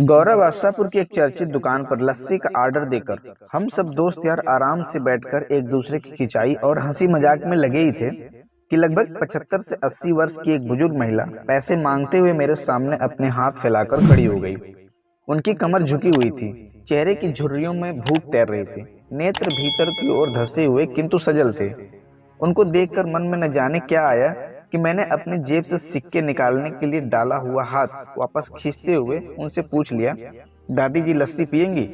गौरव आशापुर की एक चर्चित दुकान पर लस्सी का ऑर्डर देकर हम सब दोस्त यार आराम से बैठकर एक दूसरे की खिंचाई और हंसी मजाक में लगे ही थे कि लगभग 75 से 80 वर्ष की एक बुजुर्ग महिला पैसे मांगते हुए मेरे सामने अपने हाथ फैलाकर खड़ी हो गई। उनकी कमर झुकी हुई थी, चेहरे की झुर्रियों में भूख तैर रही थी, नेत्र भीतर की ओर धंसे हुए किंतु सजल थे। उनको देखकर मन में न जाने क्या आया कि मैंने अपनी जेब से सिक्के निकालने के लिए डाला हुआ हाथ वापस खींचते हुए उनसे पूछ लिया, दादी जी लस्सी पियेंगी?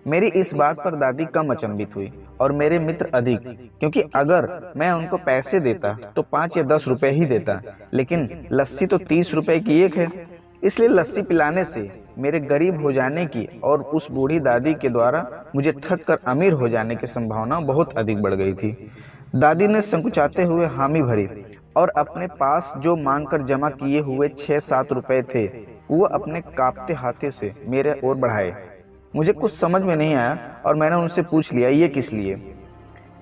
मेरी इस बात पर दादी कम अचंभित हुई और मेरे मित्र अधिक, क्योंकि अगर मैं उनको पैसे देता तो 5 या 10 रुपए ही देता, लेकिन लस्सी तो 30 रुपए की एक है। इसलिए लस्सी पिलाने से मेरे गरीब हो जाने की और उस बूढ़ी दादी के द्वारा मुझे ठग कर अमीर हो जाने की संभावना बहुत अधिक बढ़ गई थी। दादी ने संकुचाते हुए हामी भरी और अपने पास जो मांगकर जमा किए हुए 6-7 रुपए थे वो अपने कांपते हाथों से मेरे ओर बढ़ाए। मुझे कुछ समझ में नहीं आया और मैंने उनसे पूछ लिया, ये किस लिए?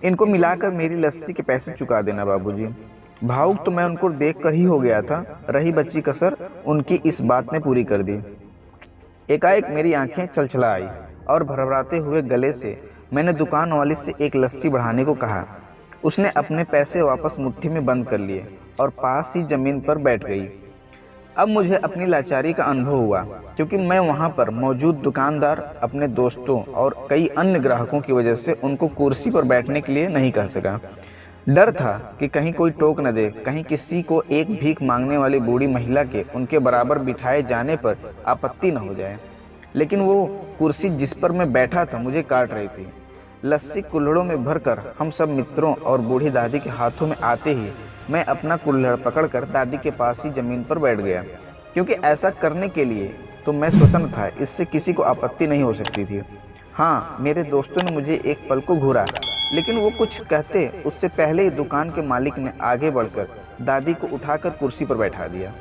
इनको मिलाकर मेरी लस्सी के पैसे चुका देना बाबूजी। भावुक तो मैं उनको देख कर ही हो गया था, रही बच्ची कसर उनकी इस बात ने पूरी कर दी। एकाएक मेरी आंखें छलछला आई और भरभराते हुए गले से मैंने दुकान वाली से एक लस्सी बढ़ाने को कहा। उसने अपने पैसे वापस मुट्ठी में बंद कर लिए और पास ही जमीन पर बैठ गई। अब मुझे अपनी लाचारी का अनुभव हुआ, क्योंकि मैं वहां पर मौजूद दुकानदार, अपने दोस्तों और कई अन्य ग्राहकों की वजह से उनको कुर्सी पर बैठने के लिए नहीं कह सका। डर था कि कहीं कोई टोक न दे, कहीं किसी को एक भीख मांगने वाली बूढ़ी महिला के उनके बराबर बिठाए जाने पर आपत्ति न हो जाए। लेकिन वो कुर्सी जिस पर मैं बैठा था मुझे काट रही थी। लस्सी कुल्हड़ों में भरकर हम सब मित्रों और बूढ़ी दादी के हाथों में आते ही मैं अपना कुल्हड़ पकड़कर दादी के पास ही जमीन पर बैठ गया, क्योंकि ऐसा करने के लिए तो मैं स्वतंत्र था, इससे किसी को आपत्ति नहीं हो सकती थी। हाँ, मेरे दोस्तों ने मुझे एक पल को घूरा, लेकिन वो कुछ कहते उससे पहले ही दुकान के मालिक ने आगे बढ़कर दादी को उठाकर कुर्सी पर बैठा दिया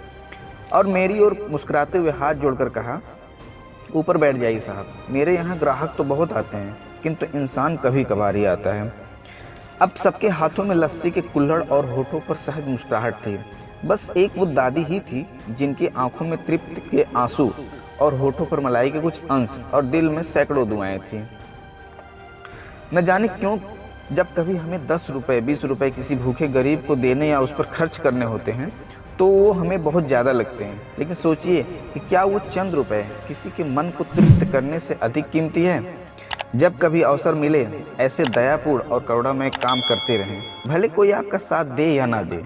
और मेरी ओर मुस्कुराते हुए हाथ जोड़कर कहा, ऊपर बैठ जाइए साहब, मेरे यहाँ ग्राहक तो बहुत आते हैं किंतु इंसान कभी कभार ही आता है। अब सबके हाथों में लस्सी के कुल्हड़ और होठों पर सहज मुस्कुराहट थी। बस एक वो दादी ही थी जिनकी आंखों में तृप्ति के आंसू और होठों पर मलाई के कुछ अंश और दिल में सैकड़ों दुआएं थी। न जाने क्यों जब कभी हमें 10 रुपए 20 रुपए किसी भूखे गरीब को देने या उस पर खर्च करने होते हैं तो वो हमें बहुत ज़्यादा लगते हैं, लेकिन सोचिए कि क्या वो चंद रुपए किसी के मन को तृप्त करने से अधिक कीमती है? जब कभी अवसर मिले ऐसे दयापूर्ण और करुणामय काम करते रहें, भले कोई आपका साथ दे या ना दे।